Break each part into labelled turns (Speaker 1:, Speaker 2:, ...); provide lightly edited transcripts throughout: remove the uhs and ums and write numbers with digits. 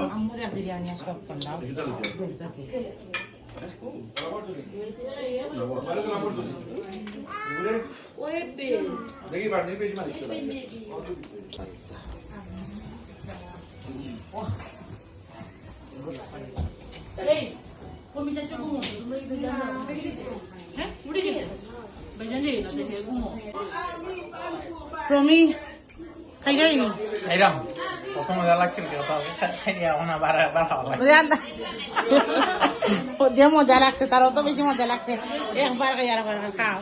Speaker 1: Amore biryani stop করলাম
Speaker 2: দেখি বাড়ি বেশি মালিক
Speaker 3: এই কমিশন চুপ মো তোমরা এই জানো হ্যাঁ উড়ে গেছে বেজানে না দেখে ঘুমো
Speaker 1: প্রমি খাইরাই নি
Speaker 4: খাইরাম কত মজা লাগছে তো খাইয়া ওনা বাড়া লাগছে
Speaker 1: যে মজা লাগছে তার অত বেশি মজা লাগছে একবার খাই আর একবার খাও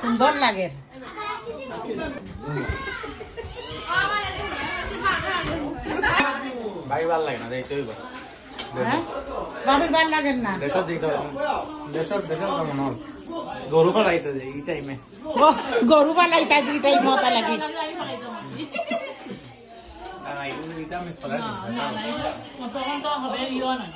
Speaker 1: সুন্দর লাগে
Speaker 4: ভাই ভাল লাগে না দেখতে হইব
Speaker 1: বাবির ভাল লাগে না
Speaker 4: দেশর দিতে দেশর কেমন হল গরু পালাইতে যে এই টাইমে
Speaker 1: গরু বানাইতা দুইটাই মজা লাগে
Speaker 4: এটা মিস করা
Speaker 3: তখন তো হবে ইও না